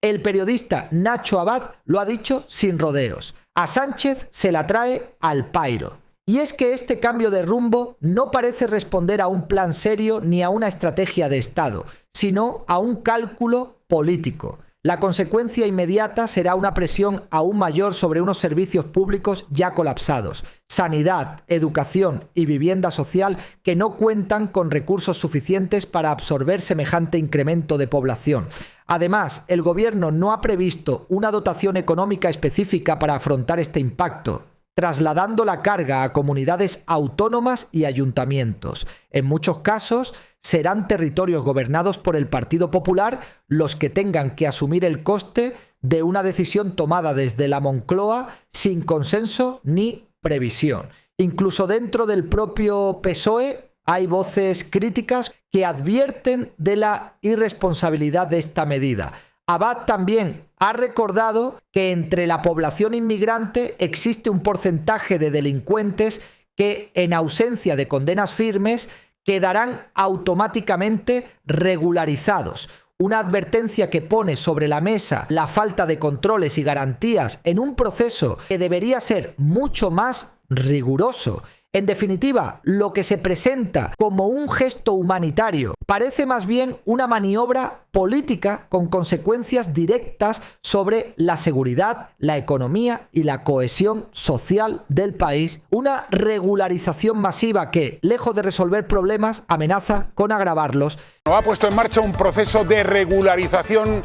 El periodista Nacho Abad lo ha dicho sin rodeos. A Sánchez se la trae al pairo. Y es que este cambio de rumbo no parece responder a un plan serio ni a una estrategia de Estado, sino a un cálculo político. La consecuencia inmediata será una presión aún mayor sobre unos servicios públicos ya colapsados, sanidad, educación y vivienda social que no cuentan con recursos suficientes para absorber semejante incremento de población. Además, el gobierno no ha previsto una dotación económica específica para afrontar este impacto, trasladando la carga a comunidades autónomas y ayuntamientos. En muchos casos, serán territorios gobernados por el Partido Popular los que tengan que asumir el coste de una decisión tomada desde la Moncloa sin consenso ni previsión. Incluso dentro del propio PSOE hay voces críticas que advierten de la irresponsabilidad de esta medida. Abad también ha recordado que entre la población inmigrante existe un porcentaje de delincuentes que, en ausencia de condenas firmes, quedarán automáticamente regularizados. Una advertencia que pone sobre la mesa la falta de controles y garantías en un proceso que debería ser mucho más riguroso. En definitiva, lo que se presenta como un gesto humanitario parece más bien una maniobra política con consecuencias directas sobre la seguridad, la economía y la cohesión social del país. Una regularización masiva que, lejos de resolver problemas, amenaza con agravarlos. Ha puesto en marcha un proceso de regularización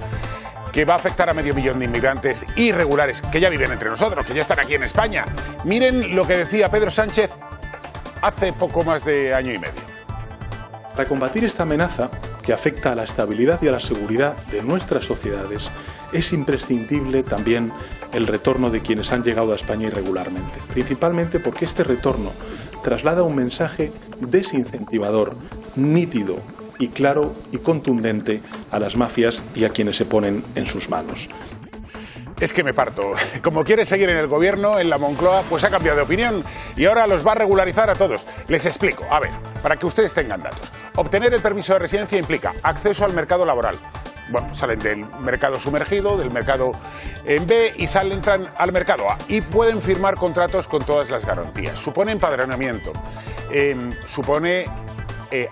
que va a afectar a medio millón de inmigrantes irregulares que ya viven entre nosotros, que ya están aquí en España. Miren lo que decía Pedro Sánchez hace poco más de año y medio. Para combatir esta amenaza que afecta a la estabilidad y a la seguridad de nuestras sociedades, es imprescindible también el retorno de quienes han llegado a España irregularmente, principalmente porque este retorno traslada un mensaje desincentivador, nítido y claro y contundente a las mafias y a quienes se ponen en sus manos. Es que me parto. Como quiere seguir en el gobierno, en la Moncloa, pues ha cambiado de opinión y ahora los va a regularizar a todos. Les explico. A ver, para que ustedes tengan datos. Obtener el permiso de residencia implica acceso al mercado laboral. Bueno, salen del mercado sumergido, del mercado en B y entran al mercado A. Y pueden firmar contratos con todas las garantías. Supone empadronamiento. Supone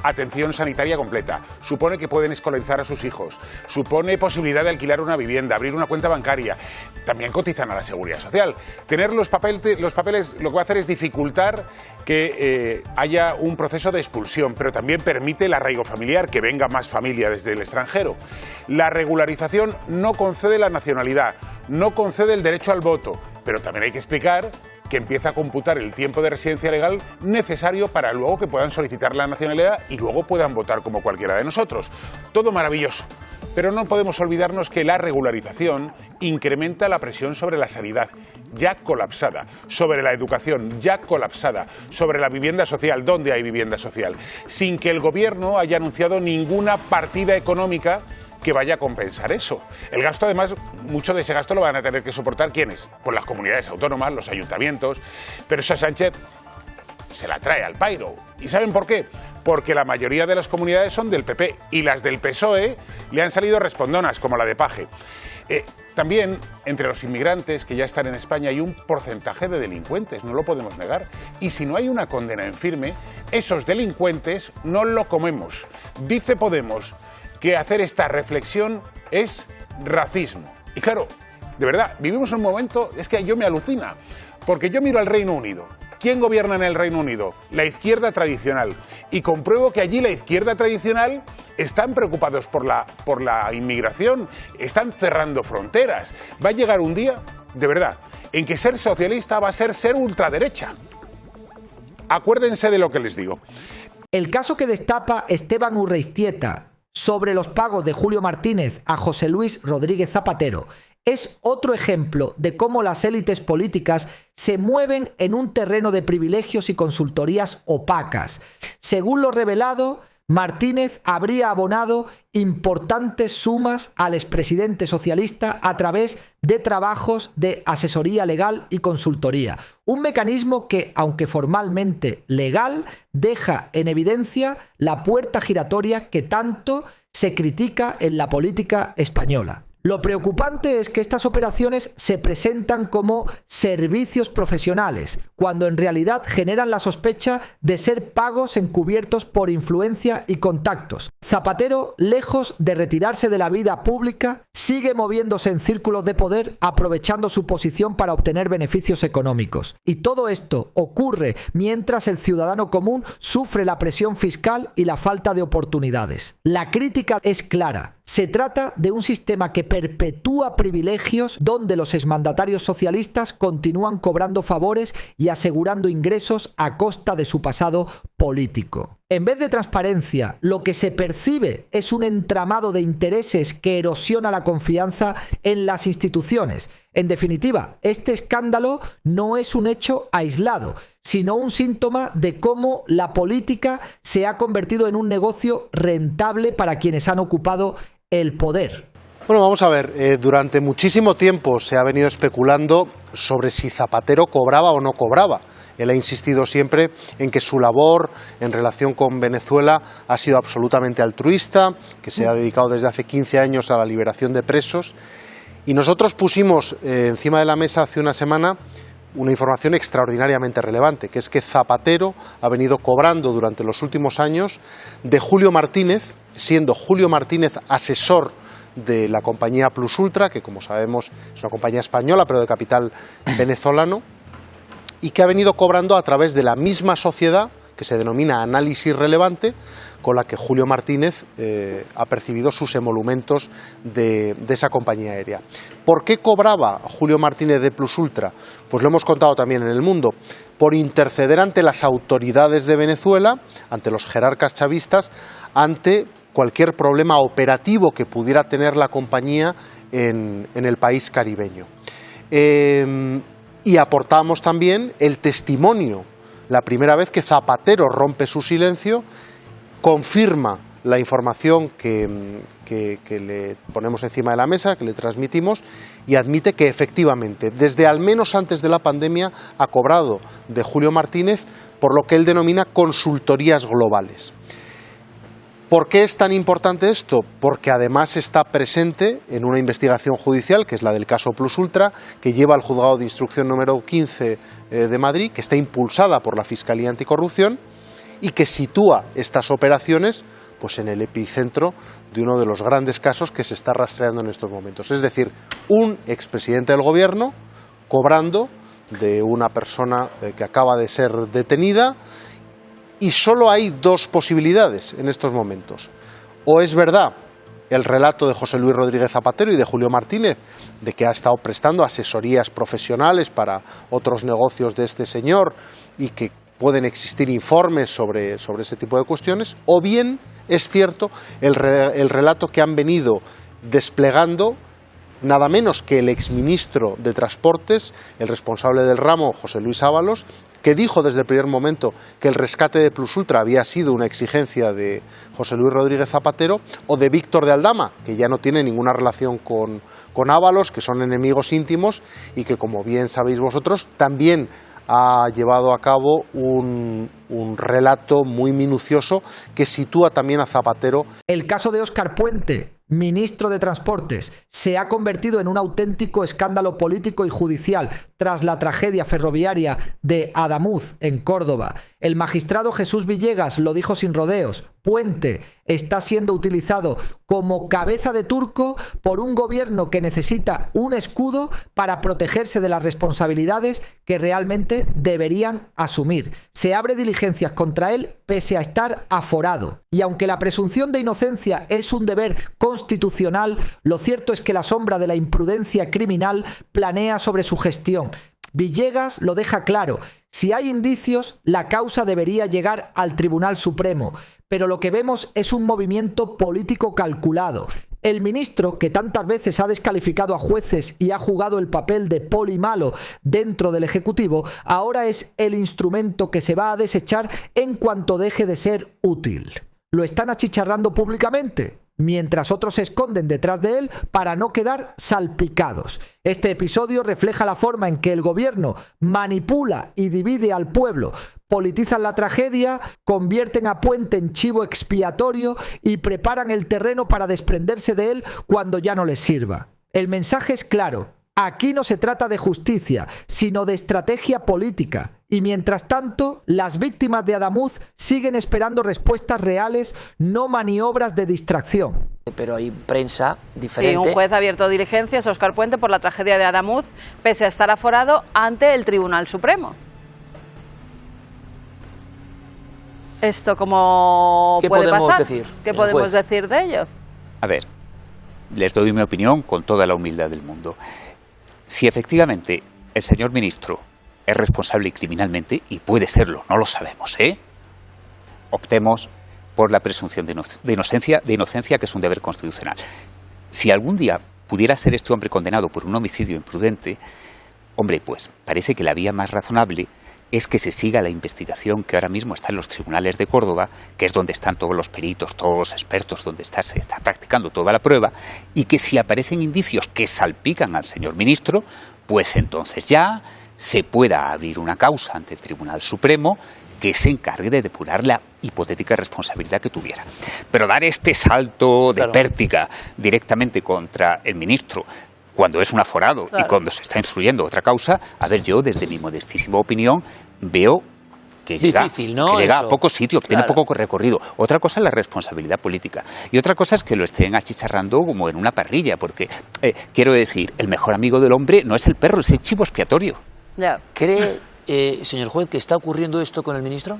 atención sanitaria completa, supone que pueden escolarizar a sus hijos, supone posibilidad de alquilar una vivienda, abrir una cuenta bancaria, también cotizan a la Seguridad Social. Tener los papeles lo que va a hacer es dificultar que haya un proceso de expulsión, pero también permite el arraigo familiar, que venga más familia desde el extranjero. La regularización no concede la nacionalidad, no concede el derecho al voto, pero también hay que explicar que empieza a computar el tiempo de residencia legal necesario para luego que puedan solicitar la nacionalidad y luego puedan votar como cualquiera de nosotros. Todo maravilloso, pero no podemos olvidarnos que la regularización incrementa la presión sobre la sanidad, ya colapsada, sobre la educación, ya colapsada, sobre la vivienda social, donde hay vivienda social, sin que el gobierno haya anunciado ninguna partida económica que vaya a compensar eso. El gasto, además, mucho de ese gasto lo van a tener que soportar ¿quiénes? Pues las comunidades autónomas, los ayuntamientos, pero eso a Sánchez se la trae al pairo. ¿Y saben por qué? Porque la mayoría de las comunidades son del PP y las del PSOE le han salido respondonas, como la de Paje. También, entre los inmigrantes que ya están en España hay un porcentaje de delincuentes, no lo podemos negar. Y si no hay una condena en firme, esos delincuentes no lo comemos. Dice Podemos que hacer esta reflexión es racismo. Y claro, de verdad, vivimos un momento, es que yo me alucina, porque yo miro al Reino Unido. ¿Quién gobierna en el Reino Unido? La izquierda tradicional. Y compruebo que allí la izquierda tradicional están preocupados por la inmigración, están cerrando fronteras. Va a llegar un día, de verdad, en que ser socialista va a ser ultraderecha. Acuérdense de lo que les digo. El caso que destapa Esteban Urreiztieta sobre los pagos de Julio Martínez a José Luis Rodríguez Zapatero es otro ejemplo de cómo las élites políticas se mueven en un terreno de privilegios y consultorías opacas. Según lo revelado, Martínez habría abonado importantes sumas al expresidente socialista a través de trabajos de asesoría legal y consultoría. Un mecanismo que, aunque formalmente legal, deja en evidencia la puerta giratoria que tanto se critica en la política española. Lo preocupante es que estas operaciones se presentan como servicios profesionales, cuando en realidad generan la sospecha de ser pagos encubiertos por influencia y contactos. Zapatero, lejos de retirarse de la vida pública, sigue moviéndose en círculos de poder, aprovechando su posición para obtener beneficios económicos. Y todo esto ocurre mientras el ciudadano común sufre la presión fiscal y la falta de oportunidades. La crítica es clara. Se trata de un sistema que perpetúa privilegios donde los exmandatarios socialistas continúan cobrando favores y asegurando ingresos a costa de su pasado político. En vez de transparencia, lo que se percibe es un entramado de intereses que erosiona la confianza en las instituciones. En definitiva, este escándalo no es un hecho aislado, sino un síntoma de cómo la política se ha convertido en un negocio rentable para quienes han ocupado el poder. Bueno, vamos a ver, durante muchísimo tiempo se ha venido especulando sobre si Zapatero cobraba o no cobraba. Él ha insistido siempre en que su labor en relación con Venezuela ha sido absolutamente altruista, que se ha dedicado desde hace 15 años a la liberación de presos. Y nosotros pusimos encima de la mesa hace una semana una información extraordinariamente relevante, que es que Zapatero ha venido cobrando durante los últimos años de Julio Martínez, siendo Julio Martínez asesor de la compañía Plus Ultra, que como sabemos es una compañía española pero de capital venezolano, y que ha venido cobrando a través de la misma sociedad que se denomina Análisis Relevante, con la que Julio Martínez ha percibido sus emolumentos de esa compañía aérea. ¿Por qué cobraba Julio Martínez de Plus Ultra? Pues lo hemos contado también en El Mundo. Por interceder ante las autoridades de Venezuela, ante los jerarcas chavistas, ante cualquier problema operativo que pudiera tener la compañía en el país caribeño. Y aportamos también el testimonio. La primera vez que Zapatero rompe su silencio, confirma la información que le ponemos encima de la mesa, que le transmitimos, y admite que efectivamente, desde al menos antes de la pandemia, ha cobrado de Julio Martínez por lo que él denomina consultorías globales. ¿Por qué es tan importante esto? Porque además está presente en una investigación judicial, que es la del caso Plus Ultra, que lleva al juzgado de instrucción número 15 de Madrid, que está impulsada por la Fiscalía Anticorrupción y que sitúa estas operaciones pues en el epicentro de uno de los grandes casos que se está rastreando en estos momentos. Es decir, un expresidente del gobierno cobrando de una persona que acaba de ser detenida. Y solo hay dos posibilidades en estos momentos. O es verdad el relato de José Luis Rodríguez Zapatero y de Julio Martínez de que ha estado prestando asesorías profesionales para otros negocios de este señor y que pueden existir informes sobre ese tipo de cuestiones, o bien es cierto el relato que han venido desplegando nada menos que el exministro de Transportes, el responsable del ramo, José Luis Ábalos, que dijo desde el primer momento que el rescate de Plus Ultra había sido una exigencia de José Luis Rodríguez Zapatero, o de Víctor de Aldama, que ya no tiene ninguna relación con Ábalos, que son enemigos íntimos y que, como bien sabéis vosotros, también ha llevado a cabo un relato muy minucioso que sitúa también a Zapatero. El caso de Óscar Puente, ministro de Transportes, se ha convertido en un auténtico escándalo político y judicial tras la tragedia ferroviaria de Adamuz, en Córdoba. El magistrado Jesús Villegas lo dijo sin rodeos: Puente está siendo utilizado como cabeza de turco por un gobierno que necesita un escudo para protegerse de las responsabilidades que realmente deberían asumir. Se abre diligencias contra él pese a estar aforado. Y aunque la presunción de inocencia es un deber constitucional, lo cierto es que la sombra de la imprudencia criminal planea sobre su gestión. Villegas lo deja claro: si hay indicios, la causa debería llegar al Tribunal Supremo, pero lo que vemos es un movimiento político calculado. El ministro, que tantas veces ha descalificado a jueces y ha jugado el papel de poli malo dentro del Ejecutivo, ahora es el instrumento que se va a desechar en cuanto deje de ser útil. Lo están achicharrando públicamente, mientras otros se esconden detrás de él para no quedar salpicados. Este episodio refleja la forma en que el gobierno manipula y divide al pueblo, politizan la tragedia, convierten a Puente en chivo expiatorio y preparan el terreno para desprenderse de él cuando ya no les sirva. El mensaje es claro. Aquí no se trata de justicia, sino de estrategia política. Y mientras tanto, las víctimas de Adamuz siguen esperando respuestas reales, no maniobras de distracción. Pero hay prensa diferente. Sí, un juez ha abierto diligencias, Óscar Puente, por la tragedia de Adamuz, pese a estar aforado ante el Tribunal Supremo. ¿Esto cómo puede pasar? ¿Qué podemos decir de ello? A ver, les doy mi opinión con toda la humildad del mundo. Si efectivamente el señor ministro es responsable criminalmente, y puede serlo, no lo sabemos, optemos por la presunción de inocencia, que es un deber constitucional. Si algún día pudiera ser este hombre condenado por un homicidio imprudente, hombre, pues parece que la vía más razonable es que se siga la investigación que ahora mismo está en los tribunales de Córdoba, que es donde están todos los peritos, todos los expertos, donde se está practicando toda la prueba, y que si aparecen indicios que salpican al señor ministro, pues entonces ya se pueda abrir una causa ante el Tribunal Supremo que se encargue de depurar la hipotética responsabilidad que tuviera. Pero dar este salto de pértiga directamente contra el ministro, cuando es un aforado y cuando se está instruyendo otra causa, a ver, yo desde mi modestísima opinión veo que llega a poco sitio, tiene poco recorrido. Otra cosa es la responsabilidad política y otra cosa es que lo estén achicharrando como en una parrilla, porque quiero decir, el mejor amigo del hombre no es el perro, es el chivo expiatorio. ¿Cree, señor juez, que está ocurriendo esto con el ministro?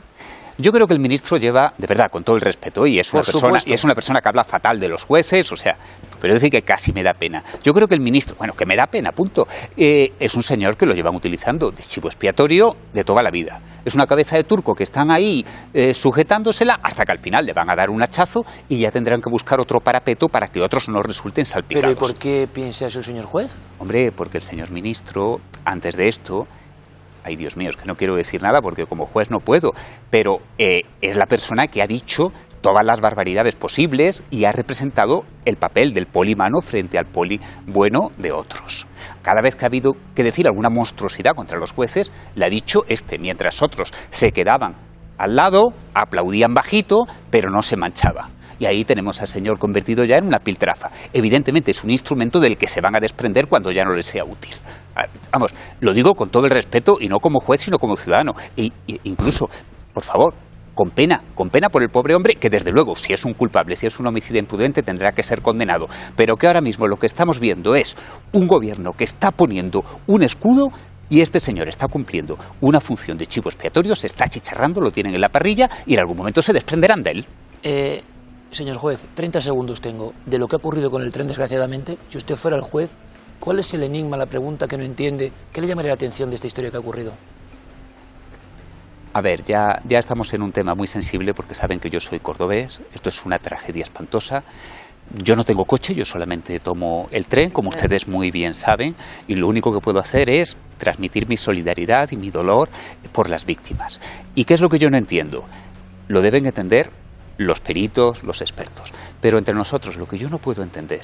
Yo creo que el ministro lleva, de verdad, con todo el respeto, y es una persona que habla fatal de los jueces, o sea, pero decir que casi me da pena. Yo creo que el ministro, bueno, que me da pena, punto, es un señor que lo llevan utilizando de chivo expiatorio de toda la vida. Es una cabeza de turco que están ahí sujetándosela hasta que al final le van a dar un hachazo y ya tendrán que buscar otro parapeto para que otros no resulten salpicados. ¿Pero y por qué piensa eso el señor juez? Hombre, porque el señor ministro, antes de esto... Ay, Dios mío, es que no quiero decir nada porque como juez no puedo, pero es la persona que ha dicho todas las barbaridades posibles y ha representado el papel del poli malo frente al poli bueno de otros. Cada vez que ha habido que decir alguna monstruosidad contra los jueces, la ha dicho mientras otros se quedaban al lado, aplaudían bajito, pero no se manchaba. Y ahí tenemos al señor convertido ya en una piltrafa. Evidentemente es un instrumento del que se van a desprender cuando ya no les sea útil. Vamos, lo digo con todo el respeto y no como juez sino como ciudadano. E incluso, por favor, con pena por el pobre hombre, que desde luego, si es un culpable, si es un homicida imprudente, tendrá que ser condenado. Pero que ahora mismo lo que estamos viendo es un gobierno que está poniendo un escudo y este señor está cumpliendo una función de chivo expiatorio, se está achicharrando, lo tienen en la parrilla y en algún momento se desprenderán de él. Señor juez, 30 segundos tengo. De lo que ha ocurrido con el tren, desgraciadamente, si usted fuera el juez, ¿cuál es el enigma, la pregunta que no entiende? ¿Qué le llamaría la atención de esta historia que ha ocurrido? A ver, ya estamos en un tema muy sensible porque saben que yo soy cordobés, esto es una tragedia espantosa. Yo no tengo coche, yo solamente tomo el tren, como ustedes muy bien saben, y lo único que puedo hacer es transmitir mi solidaridad y mi dolor por las víctimas. ¿Y qué es lo que yo no entiendo? Lo deben entender los peritos, los expertos. Pero entre nosotros lo que yo no puedo entender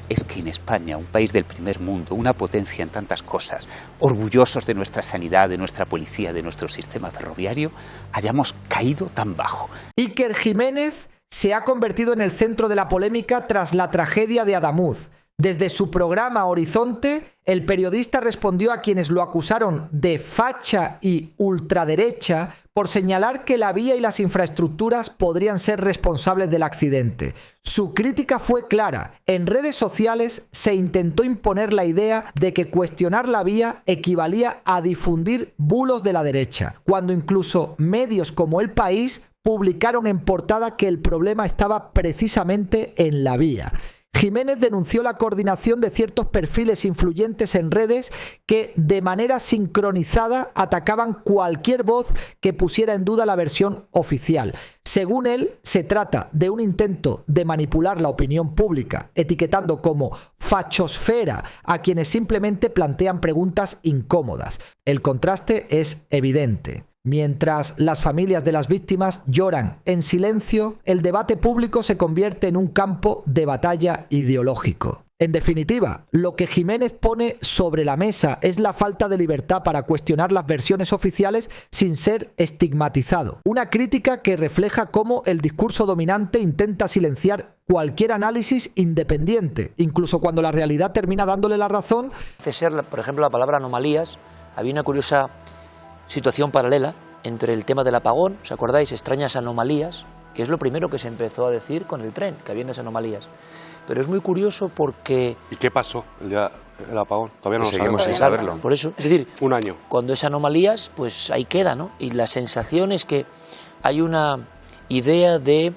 es que en España, un país del primer mundo, una potencia en tantas cosas, orgullosos de nuestra sanidad, de nuestra policía, de nuestro sistema ferroviario, hayamos caído tan bajo. Iker Jiménez se ha convertido en el centro de la polémica tras la tragedia de Adamuz. Desde su programa Horizonte, el periodista respondió a quienes lo acusaron de facha y ultraderecha por señalar que la vía y las infraestructuras podrían ser responsables del accidente. Su crítica fue clara. En redes sociales se intentó imponer la idea de que cuestionar la vía equivalía a difundir bulos de la derecha, cuando incluso medios como El País publicaron en portada que el problema estaba precisamente en la vía. Jiménez denunció la coordinación de ciertos perfiles influyentes en redes que de manera sincronizada atacaban cualquier voz que pusiera en duda la versión oficial. Según él, se trata de un intento de manipular la opinión pública, etiquetando como fachosfera a quienes simplemente plantean preguntas incómodas. El contraste es evidente. Mientras las familias de las víctimas lloran en silencio, el debate público se convierte en un campo de batalla ideológico. En definitiva, lo que Jiménez pone sobre la mesa es la falta de libertad para cuestionar las versiones oficiales sin ser estigmatizado. Una crítica que refleja cómo el discurso dominante intenta silenciar cualquier análisis independiente, incluso cuando la realidad termina dándole la razón. Por ejemplo, la palabra anomalías, había una curiosa situación paralela entre el tema del apagón, ¿os acordáis? Extrañas anomalías, que es lo primero que se empezó a decir con el tren, que había unas anomalías. Pero es muy curioso porque... ¿Y qué pasó el día del apagón? Todavía no lo seguimos sabemos. sin saberlo. Por eso, es decir, un año. Cuando es anomalías, pues ahí queda, ¿no? Y la sensación es que hay una idea de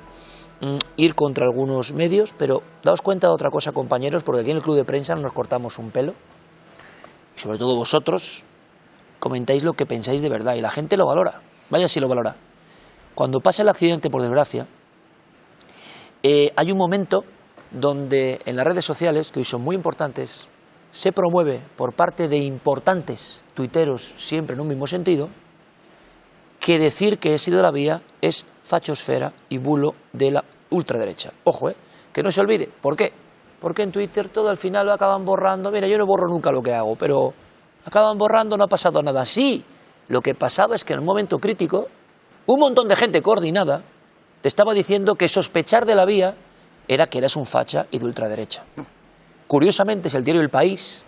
ir contra algunos medios, pero daos cuenta de otra cosa, compañeros, porque aquí en el Club de Prensa no nos cortamos un pelo, y sobre todo vosotros comentáis lo que pensáis de verdad, y la gente lo valora, vaya si lo valora. Cuando pasa el accidente, por desgracia, hay un momento donde en las redes sociales, que hoy son muy importantes, se promueve por parte de importantes tuiteros, siempre en un mismo sentido, que decir que he sido la vía es fachosfera y bulo de la ultraderecha. Ojo, que no se olvide. ¿Por qué? Porque en Twitter todo al final lo acaban borrando. Mira, yo no borro nunca lo que hago, pero acaban borrando, no ha pasado nada. Sí, lo que pasaba es que en un momento crítico, un montón de gente coordinada te estaba diciendo que sospechar de la vía era que eras un facha y de ultraderecha. Curiosamente es el diario El País,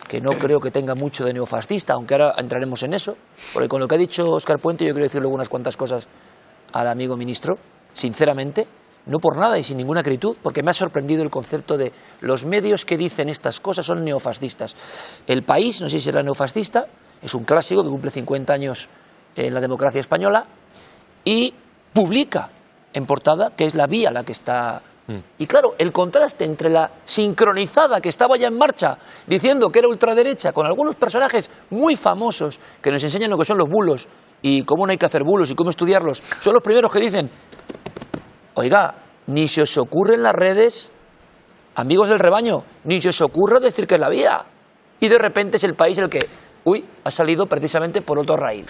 que no creo que tenga mucho de neofascista, aunque ahora entraremos en eso, porque con lo que ha dicho Óscar Puente yo quiero decirle unas cuantas cosas al amigo ministro, sinceramente, no por nada y sin ninguna acritud, porque me ha sorprendido el concepto de los medios que dicen estas cosas son neofascistas. El País, no sé si será neofascista, es un clásico que cumple 50 años en la democracia española y publica en portada que es la vía la que está... Y claro, el contraste entre la sincronizada que estaba ya en marcha diciendo que era ultraderecha con algunos personajes muy famosos que nos enseñan lo que son los bulos y cómo no hay que hacer bulos y cómo estudiarlos, son los primeros que dicen, oiga, ni se os ocurre en las redes, amigos del rebaño, ni se os ocurre decir que es la vía. Y de repente es El País el que, ha salido precisamente por otro raíl.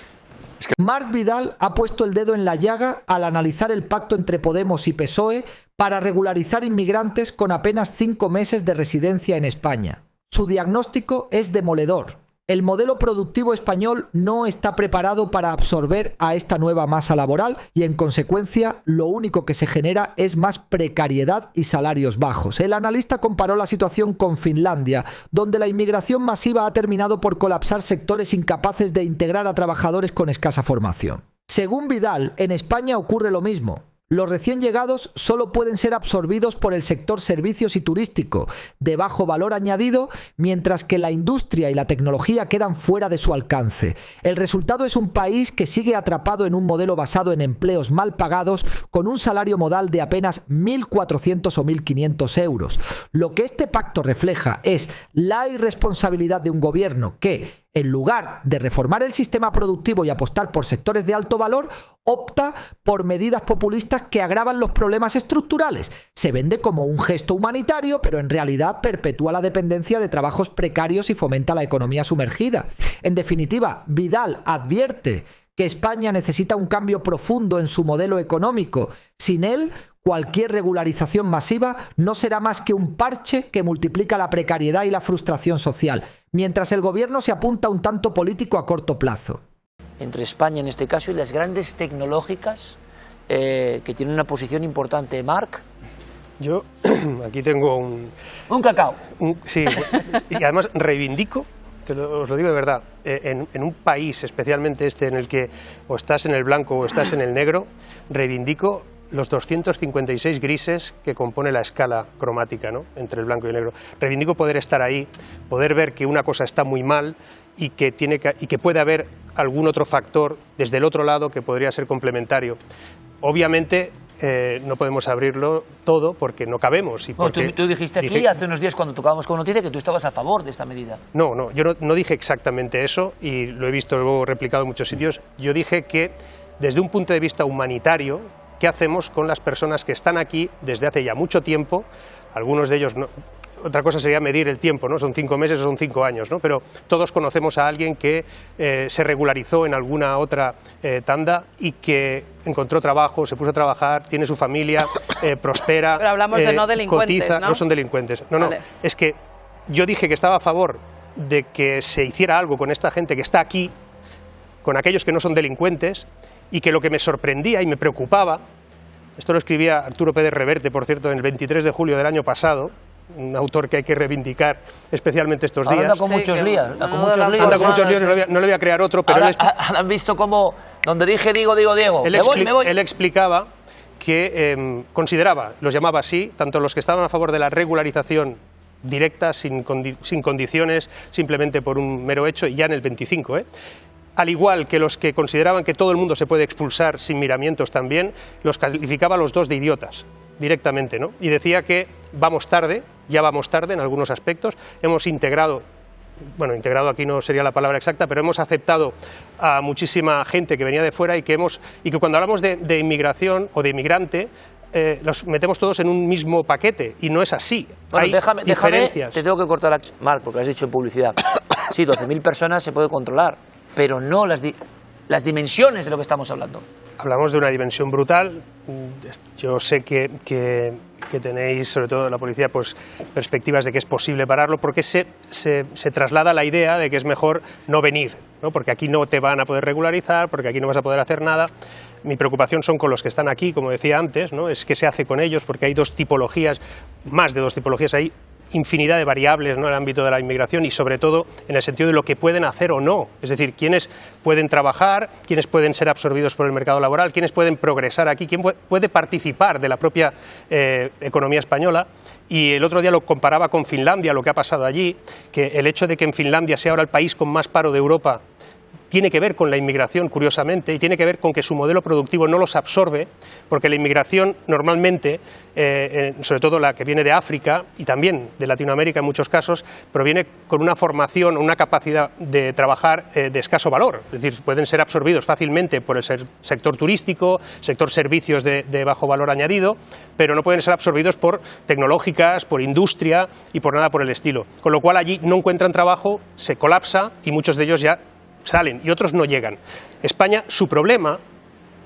Marc Vidal ha puesto el dedo en la llaga al analizar el pacto entre Podemos y PSOE para regularizar inmigrantes con apenas 5 meses de residencia en España. Su diagnóstico es demoledor. El modelo productivo español no está preparado para absorber a esta nueva masa laboral y, en consecuencia, lo único que se genera es más precariedad y salarios bajos. El analista comparó la situación con Finlandia, donde la inmigración masiva ha terminado por colapsar sectores incapaces de integrar a trabajadores con escasa formación. Según Vidal, en España ocurre lo mismo. Los recién llegados solo pueden ser absorbidos por el sector servicios y turístico, de bajo valor añadido, mientras que la industria y la tecnología quedan fuera de su alcance. El resultado es un país que sigue atrapado en un modelo basado en empleos mal pagados, con un salario modal de apenas 1.400 o 1.500 euros. Lo que este pacto refleja es la irresponsabilidad de un gobierno que, en lugar de reformar el sistema productivo y apostar por sectores de alto valor, opta por medidas populistas que agravan los problemas estructurales. Se vende como un gesto humanitario, pero en realidad perpetúa la dependencia de trabajos precarios y fomenta la economía sumergida. En definitiva, Vidal advierte que España necesita un cambio profundo en su modelo económico. Sin él, cualquier regularización masiva no será más que un parche que multiplica la precariedad y la frustración social, mientras el gobierno se apunta a un tanto político a corto plazo. Entre España en este caso y las grandes tecnológicas que tienen una posición importante. Marc. Yo aquí tengo un cacao. Sí, y además reivindico, os lo digo de verdad, en un país especialmente este en el que o estás en el blanco o estás en el negro, reivindico los 256 grises que compone la escala cromática, ¿no?, entre el blanco y el negro. Reivindico poder estar ahí, poder ver que una cosa está muy mal y que puede haber algún otro factor desde el otro lado que podría ser complementario. Obviamente no podemos abrirlo todo porque no cabemos. Y porque tú dijiste aquí hace unos días cuando tocábamos con noticia que tú estabas a favor de esta medida. No, yo no dije exactamente eso y lo he visto luego replicado en muchos sitios. Yo dije que desde un punto de vista humanitario, ¿qué hacemos con las personas que están aquí desde hace ya mucho tiempo? Algunos de ellos otra cosa sería medir el tiempo, ¿no? Son 5 meses o son 5 años, ¿no? Pero todos conocemos a alguien que se regularizó en alguna otra tanda y que encontró trabajo, se puso a trabajar, tiene su familia, prospera, pero hablamos de no delincuentes, cotiza, ¿no? No son delincuentes. No, vale. no, es que yo dije que estaba a favor de que se hiciera algo con esta gente que está aquí, con aquellos que no son delincuentes, y que lo que me sorprendía y me preocupaba, esto lo escribía Arturo Pérez Reverte, por cierto, en el 23 de julio del año pasado, un autor que hay que reivindicar especialmente estos días. Anda con muchos líos. Anda con muchos líos, no le voy a crear otro, pero han visto cómo, donde dije Diego. Me voy. Él explicaba que consideraba, los llamaba así, tanto los que estaban a favor de la regularización directa, sin condiciones, simplemente por un mero hecho, y ya en el 25, al igual que los que consideraban que todo el mundo se puede expulsar sin miramientos también, los calificaba a los dos de idiotas, directamente, ¿no? Y decía que vamos tarde, ya vamos tarde en algunos aspectos, hemos integrado, bueno, integrado aquí no sería la palabra exacta, pero hemos aceptado a muchísima gente que venía de fuera y que cuando hablamos de inmigración o de inmigrante, los metemos todos en un mismo paquete, y no es así. Bueno, hay Déjame, diferencias. te tengo que cortar mal, porque has dicho en publicidad. Sí, 12.000 personas se puede controlar, pero no las dimensiones de lo que estamos hablando. Hablamos de una dimensión brutal. Yo sé que tenéis, sobre todo la policía, pues perspectivas de que es posible pararlo, porque se traslada la idea de que es mejor no venir, ¿no? Porque aquí no te van a poder regularizar, porque aquí no vas a poder hacer nada. Mi preocupación son con los que están aquí, como decía antes, ¿no? Es qué se hace con ellos, porque hay dos tipologías, más de dos tipologías, hay infinidad de variables, ¿no?, en el ámbito de la inmigración, y sobre todo en el sentido de lo que pueden hacer o no, es decir, quiénes pueden trabajar, quiénes pueden ser absorbidos por el mercado laboral, quiénes pueden progresar aquí, quién puede participar de la propia economía española. Y el otro día lo comparaba con Finlandia, lo que ha pasado allí, que el hecho de que en Finlandia sea ahora el país con más paro de Europa tiene que ver con la inmigración, curiosamente, y tiene que ver con que su modelo productivo no los absorbe, porque la inmigración normalmente, sobre todo la que viene de África y también de Latinoamérica en muchos casos, proviene con una formación o una capacidad de trabajar de escaso valor. Es decir, pueden ser absorbidos fácilmente por el sector turístico, sector servicios de bajo valor añadido, pero no pueden ser absorbidos por tecnológicas, por industria y por nada por el estilo. Con lo cual allí no encuentran trabajo, se colapsa y muchos de ellos ya salen y otros no llegan. España, su problema,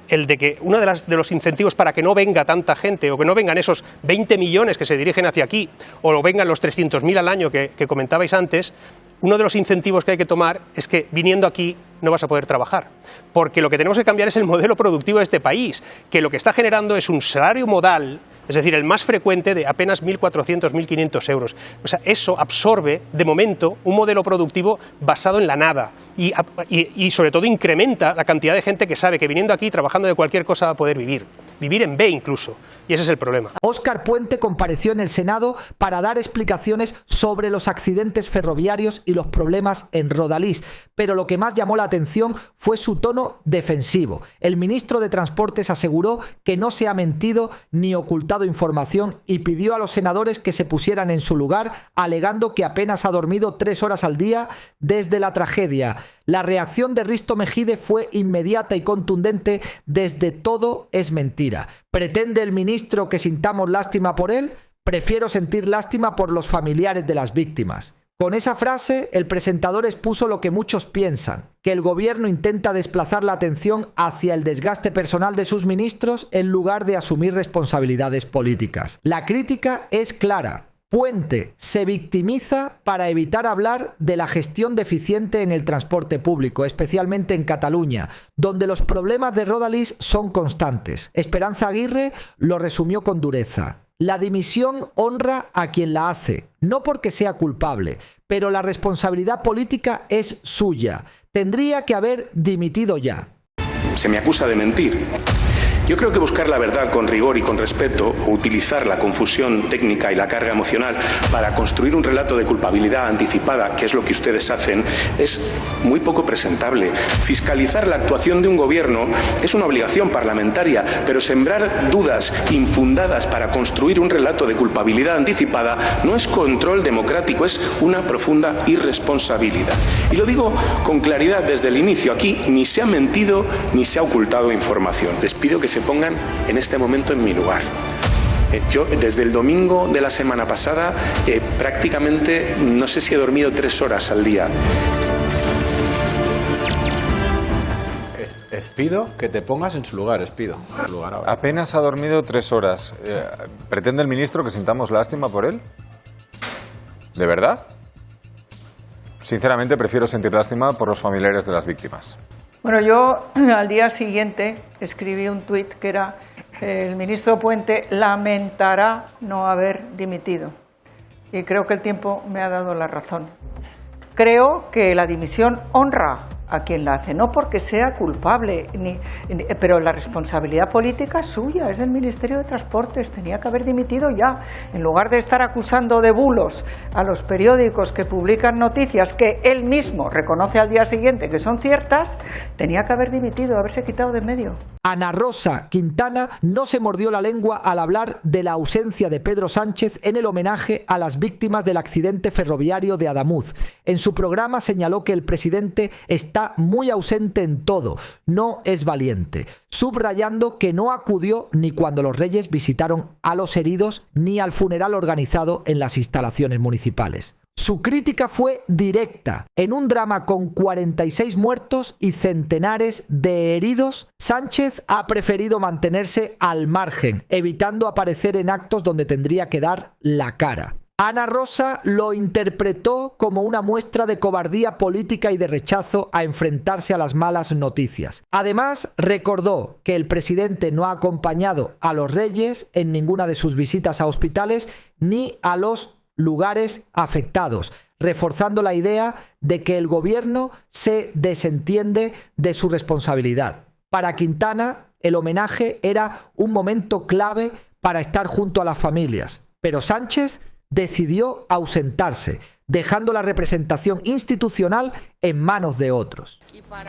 el de que uno de los incentivos para que no venga tanta gente, o que no vengan esos 20 millones que se dirigen hacia aquí, o vengan los 300.000 al año que comentabais antes, uno de los incentivos que hay que tomar es que viniendo aquí no vas a poder trabajar, porque lo que tenemos que cambiar es el modelo productivo de este país, que lo que está generando es un salario modal, es decir, el más frecuente, de apenas 1.400, 1.500 euros. O sea, eso absorbe, de momento, un modelo productivo basado en la nada y sobre todo incrementa la cantidad de gente que sabe que viniendo aquí, trabajando de cualquier cosa, va a poder vivir en B incluso, y ese es el problema. Óscar Puente compareció en el Senado para dar explicaciones sobre los accidentes ferroviarios y los problemas en Rodalís, pero lo que más llamó la atención fue su tono defensivo. El ministro de Transportes aseguró que no se ha mentido ni ocultado información y pidió a los senadores que se pusieran en su lugar, alegando que apenas ha dormido 3 horas al día desde la tragedia. La reacción de Risto Mejide fue inmediata y contundente: desde todo es mentira. ¿Pretende el ministro que sintamos lástima por él? Prefiero sentir lástima por los familiares de las víctimas. Con esa frase, el presentador expuso lo que muchos piensan, que el gobierno intenta desplazar la atención hacia el desgaste personal de sus ministros en lugar de asumir responsabilidades políticas. La crítica es clara. Puente se victimiza para evitar hablar de la gestión deficiente en el transporte público, especialmente en Cataluña, donde los problemas de Rodalís son constantes. Esperanza Aguirre lo resumió con dureza: la dimisión honra a quien la hace, no porque sea culpable, pero la responsabilidad política es suya. Tendría que haber dimitido ya. Se me acusa de mentir. Yo creo que buscar la verdad con rigor y con respeto, o utilizar la confusión técnica y la carga emocional para construir un relato de culpabilidad anticipada, que es lo que ustedes hacen, es muy poco presentable. Fiscalizar la actuación de un gobierno es una obligación parlamentaria, pero sembrar dudas infundadas para construir un relato de culpabilidad anticipada no es control democrático, es una profunda irresponsabilidad. Y lo digo con claridad desde el inicio: aquí ni se ha mentido ni se ha ocultado información. Les pido que se pongan en este momento en mi lugar. Yo desde el domingo de la semana pasada prácticamente no sé si he dormido 3 horas al día. Pido que te pongas en su lugar, pido. Apenas ha dormido 3 horas. ¿Pretende el ministro que sintamos lástima por él? ¿De verdad? Sinceramente prefiero sentir lástima por los familiares de las víctimas. Bueno, yo al día siguiente escribí un tuit que era: el ministro Puente lamentará no haber dimitido. Y creo que el tiempo me ha dado la razón. Creo que la dimisión honra a quien la hace, no porque sea culpable, pero la responsabilidad política es suya, es del Ministerio de Transportes, tenía que haber dimitido ya, en lugar de estar acusando de bulos a los periódicos que publican noticias que él mismo reconoce al día siguiente que son ciertas, tenía que haber dimitido, haberse quitado de medio. Ana Rosa Quintana no se mordió la lengua al hablar de la ausencia de Pedro Sánchez en el homenaje a las víctimas del accidente ferroviario de Adamuz. En su programa señaló que el presidente está muy ausente en todo, no es valiente, subrayando que no acudió ni cuando los Reyes visitaron a los heridos ni al funeral organizado en las instalaciones municipales. Su crítica fue directa. En un drama con 46 muertos y centenares de heridos, Sánchez ha preferido mantenerse al margen, evitando aparecer en actos donde tendría que dar la cara. Ana Rosa lo interpretó como una muestra de cobardía política y de rechazo a enfrentarse a las malas noticias. Además, recordó que el presidente no ha acompañado a los Reyes en ninguna de sus visitas a hospitales ni a los lugares afectados, reforzando la idea de que el gobierno se desentiende de su responsabilidad. Para Quintana, el homenaje era un momento clave para estar junto a las familias, pero Sánchez decidió ausentarse, dejando la representación institucional en manos de otros.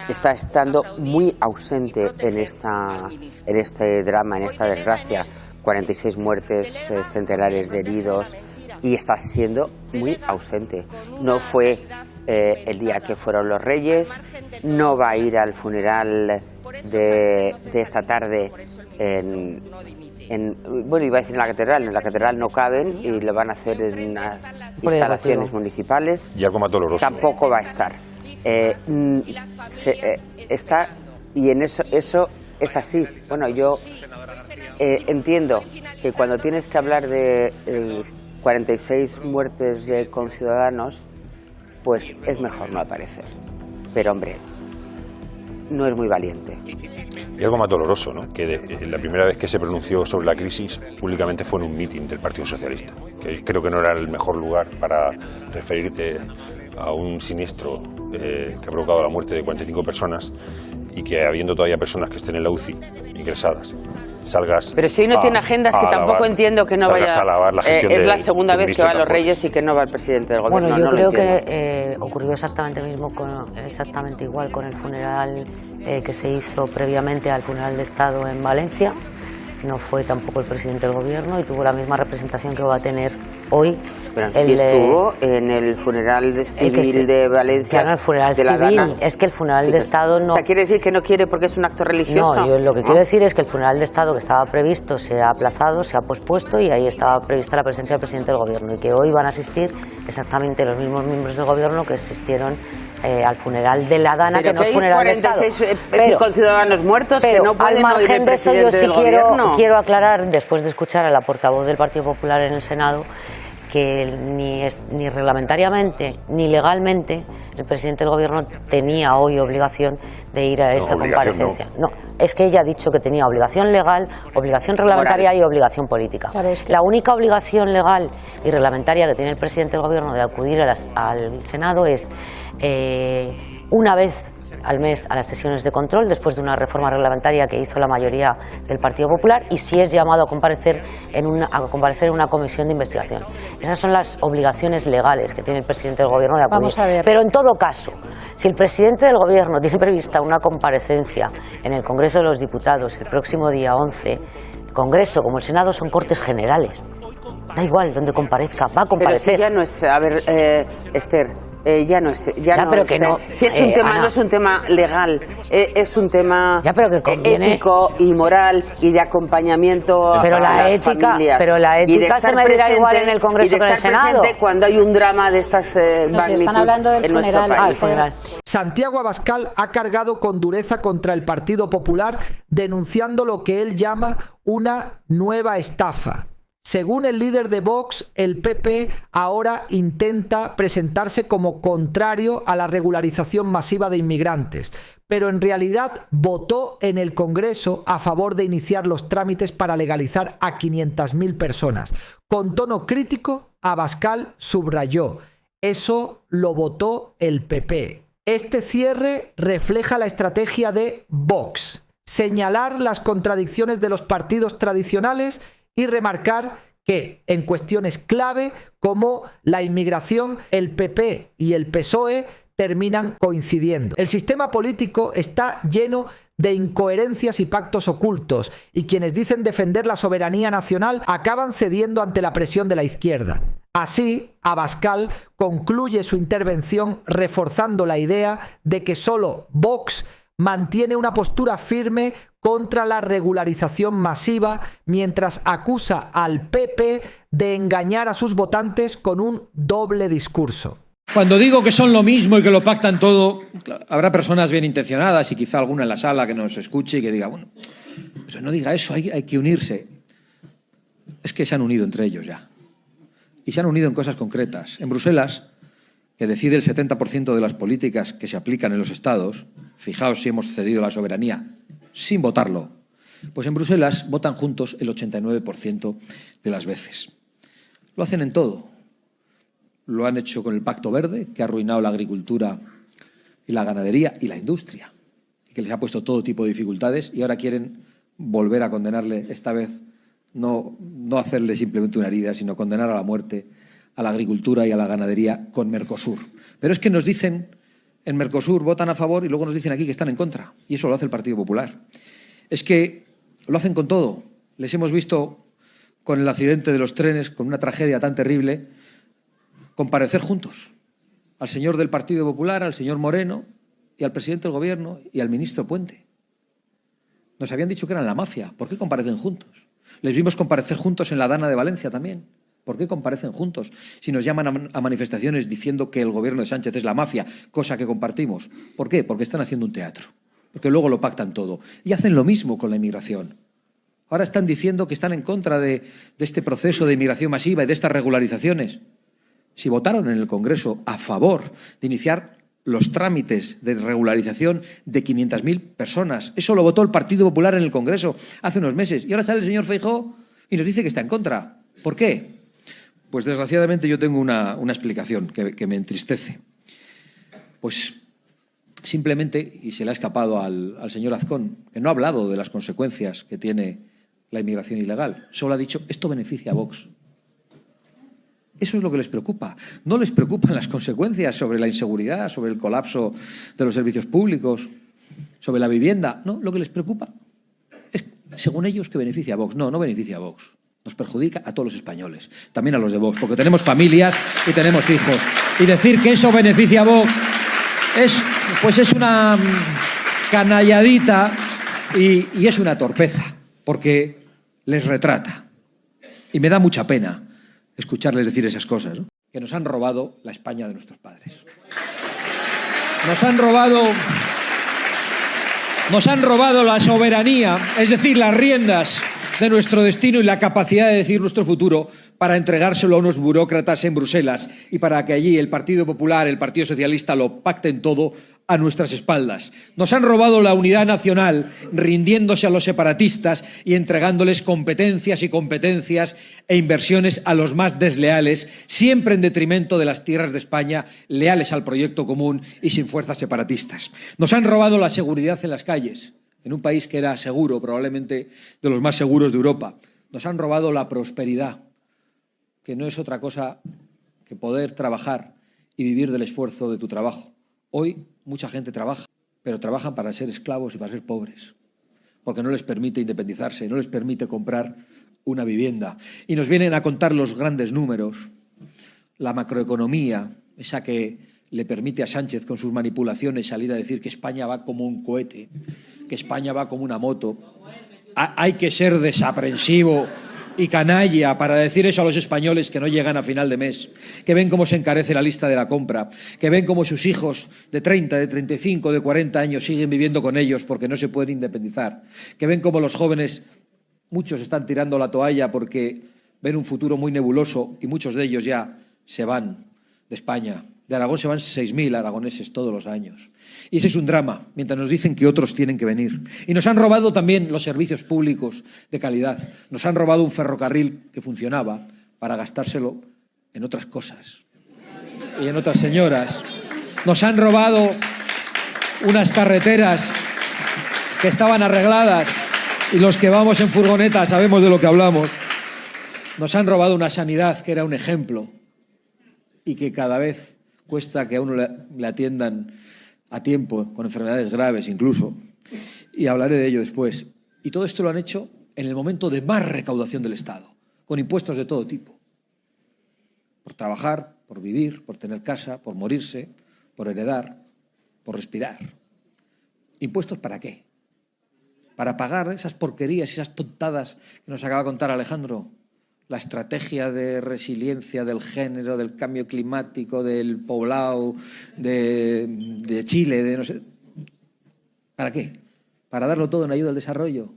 Está estando muy ausente en este drama, en esta desgracia, 46 muertes, centenares de heridos, y está siendo muy ausente. No fue el día que fueron los Reyes, no va a ir al funeral de esta tarde bueno, iba a decir en la catedral no caben y lo van a hacer en unas instalaciones municipales. Y algo más doloroso. Tampoco va a estar. Está, y en eso es así. Bueno, yo entiendo que cuando tienes que hablar de 46 muertes de conciudadanos, pues es mejor no aparecer. Pero hombre, no es muy valiente. Y algo más doloroso, ¿no? Que la primera vez que se pronunció sobre la crisis públicamente fue en un mitin del Partido Socialista, que creo que no era el mejor lugar para referirte a un siniestro que ha provocado la muerte de 45 personas y que, habiendo todavía personas que estén en la UCI ingresadas, salgas. Pero si hoy no tiene agendas, que tampoco entiendo que no vaya. Es la segunda vez que va a los Reyes y que no va el presidente del gobierno. Bueno, yo creo que ocurrió exactamente igual con el funeral que se hizo previamente al funeral de Estado en Valencia. No fue tampoco el presidente del gobierno y tuvo la misma representación que va a tener hoy. Pero sí estuvo en el funeral civil de Valencia. Claro, el funeral civil. Es que el funeral de Estado no. O sea, ¿quiere decir que no quiere porque es un acto religioso? No, yo lo que quiero decir es que el funeral de Estado que estaba previsto se ha aplazado, se ha pospuesto y ahí estaba prevista la presencia del presidente del gobierno y que hoy van a asistir exactamente los mismos miembros del gobierno que asistieron al funeral de la Dana, pero que no es funeral de Estado. 46 conciudadanos muertos que no pueden oír el presidente del gobierno. Quiero aclarar, después de escuchar a la portavoz del Partido Popular en el Senado, que ni reglamentariamente ni legalmente el presidente del gobierno tenía hoy obligación de ir a esta comparecencia. No, es que ella ha dicho que tenía obligación legal, obligación reglamentaria y obligación política. Claro, es que la única obligación legal y reglamentaria que tiene el presidente del gobierno de acudir al Senado es una vez al mes a las sesiones de control después de una reforma reglamentaria que hizo la mayoría del Partido Popular y si es llamado a comparecer en una comisión de investigación. Esas son las obligaciones legales que tiene el presidente del gobierno de acudir. Vamos a ver. Pero en todo caso, si el presidente del gobierno tiene prevista una comparecencia en el Congreso de los Diputados el próximo día 11, el Congreso como el Senado son Cortes Generales. Da igual donde comparezca, va a comparecer. Pero si ya no es, a ver, Esther, Ya no es. pero que no. Si es un tema, Ana, no es un tema legal, es un tema pero que conviene, ético y moral y de acompañamiento pero a la las familias. Pero la ética se medirá igual en el Congreso que en el Senado. Cuando hay un drama de estas magnitudes en nuestro país. Santiago Abascal ha cargado con dureza contra el Partido Popular, denunciando lo que él llama una nueva estafa. Según el líder de Vox, el PP ahora intenta presentarse como contrario a la regularización masiva de inmigrantes, pero en realidad votó en el Congreso a favor de iniciar los trámites para legalizar a 500.000 personas. Con tono crítico, Abascal subrayó: eso lo votó el PP. Este cierre refleja la estrategia de Vox: señalar las contradicciones de los partidos tradicionales y remarcar que en cuestiones clave como la inmigración, el PP y el PSOE terminan coincidiendo. El sistema político está lleno de incoherencias y pactos ocultos, y quienes dicen defender la soberanía nacional acaban cediendo ante la presión de la izquierda. Así, Abascal concluye su intervención reforzando la idea de que solo Vox mantiene una postura firme contra la regularización masiva, mientras acusa al PP de engañar a sus votantes con un doble discurso. Cuando digo que son lo mismo y que lo pactan todo, habrá personas bien intencionadas y quizá alguna en la sala que nos escuche y que diga, bueno, pues no diga eso, hay que unirse. Es que se han unido entre ellos ya. Y se han unido en cosas concretas. En Bruselas, que decide el 70% de las políticas que se aplican en los estados, fijaos si hemos cedido la soberanía sin votarlo, pues en Bruselas votan juntos el 89% de las veces. Lo hacen en todo. Lo han hecho con el Pacto Verde, que ha arruinado la agricultura y la ganadería y la industria, y que les ha puesto todo tipo de dificultades, y ahora quieren volver a condenarle, esta vez no hacerle simplemente una herida, sino condenar a la muerte a la agricultura y a la ganadería con Mercosur. Pero es que nos dicen, en Mercosur votan a favor y luego nos dicen aquí que están en contra, y eso lo hace el Partido Popular. Es que lo hacen con todo. Les hemos visto con el accidente de los trenes, con una tragedia tan terrible, comparecer juntos, al señor del Partido Popular, al señor Moreno y al presidente del Gobierno y al ministro Puente. Nos habían dicho que eran la mafia. ¿Por qué comparecen juntos? Les vimos comparecer juntos en la Dana de Valencia también. ¿Por qué comparecen juntos si nos llaman a manifestaciones diciendo que el gobierno de Sánchez es la mafia, cosa que compartimos? ¿Por qué? Porque están haciendo un teatro, porque luego lo pactan todo. Y hacen lo mismo con la inmigración. Ahora están diciendo que están en contra de este proceso de inmigración masiva y de estas regularizaciones. Si votaron en el Congreso a favor de iniciar los trámites de regularización de 500.000 personas, eso lo votó el Partido Popular en el Congreso hace unos meses, y ahora sale el señor Feijóo y nos dice que está en contra. ¿Por qué? Pues desgraciadamente yo tengo una explicación que me entristece. Pues simplemente, y se le ha escapado al señor Azcón, que no ha hablado de las consecuencias que tiene la inmigración ilegal, solo ha dicho, esto beneficia a Vox. Eso es lo que les preocupa. No les preocupan las consecuencias sobre la inseguridad, sobre el colapso de los servicios públicos, sobre la vivienda. No, lo que les preocupa es, según ellos, que beneficia a Vox. No, no beneficia a Vox. Nos perjudica a todos los españoles, también a los de Vox, porque tenemos familias y tenemos hijos. Y decir que eso beneficia a Vox es una canalladita y es una torpeza, porque les retrata. Y me da mucha pena escucharles decir esas cosas, ¿no? Que nos han robado la España de nuestros padres. Nos han robado la soberanía, es decir, las riendas de nuestro destino y la capacidad de decidir nuestro futuro para entregárselo a unos burócratas en Bruselas y para que allí el Partido Popular, el Partido Socialista lo pacten todo a nuestras espaldas. Nos han robado la unidad nacional rindiéndose a los separatistas y entregándoles competencias e inversiones a los más desleales, siempre en detrimento de las tierras de España, leales al proyecto común y sin fuerzas separatistas. Nos han robado la seguridad en las calles, en un país que era seguro, probablemente de los más seguros de Europa. Nos han robado la prosperidad, que no es otra cosa que poder trabajar y vivir del esfuerzo de tu trabajo. Hoy mucha gente trabaja, pero trabajan para ser esclavos y para ser pobres, porque no les permite independizarse, no les permite comprar una vivienda. Y nos vienen a contar los grandes números, la macroeconomía, esa que le permite a Sánchez con sus manipulaciones salir a decir que España va como un cohete, que España va como una moto. Hay que ser desaprensivo y canalla para decir eso a los españoles que no llegan a final de mes, que ven cómo se encarece la lista de la compra, que ven cómo sus hijos de 30, de 35, de 40 años siguen viviendo con ellos porque no se pueden independizar, que ven cómo los jóvenes, muchos están tirando la toalla porque ven un futuro muy nebuloso y muchos de ellos ya se van de España. De Aragón se van 6.000 aragoneses todos los años. Y ese es un drama, mientras nos dicen que otros tienen que venir. Y nos han robado también los servicios públicos de calidad. Nos han robado un ferrocarril que funcionaba para gastárselo en otras cosas y en otras señoras. Nos han robado unas carreteras que estaban arregladas y los que vamos en furgoneta sabemos de lo que hablamos. Nos han robado una sanidad que era un ejemplo y que cada vez cuesta que a uno le atiendan a tiempo, con enfermedades graves incluso, y hablaré de ello después. Y todo esto lo han hecho en el momento de más recaudación del Estado, con impuestos de todo tipo. Por trabajar, por vivir, por tener casa, por morirse, por heredar, por respirar. ¿Impuestos para qué? ¿Para pagar esas porquerías, esas tontadas que nos acaba de contar Alejandro? La estrategia de resiliencia del género, del cambio climático, del poblado, de Chile, de no sé. ¿Para qué? ¿Para darlo todo en ayuda al desarrollo?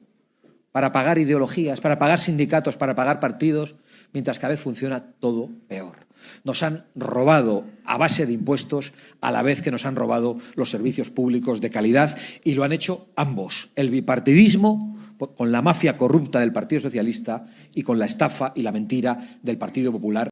¿Para pagar ideologías? ¿Para pagar sindicatos? ¿Para pagar partidos? Mientras cada vez funciona todo peor. Nos han robado a base de impuestos a la vez que nos han robado los servicios públicos de calidad y lo han hecho ambos. El bipartidismo con la mafia corrupta del Partido Socialista y con la estafa y la mentira del Partido Popular.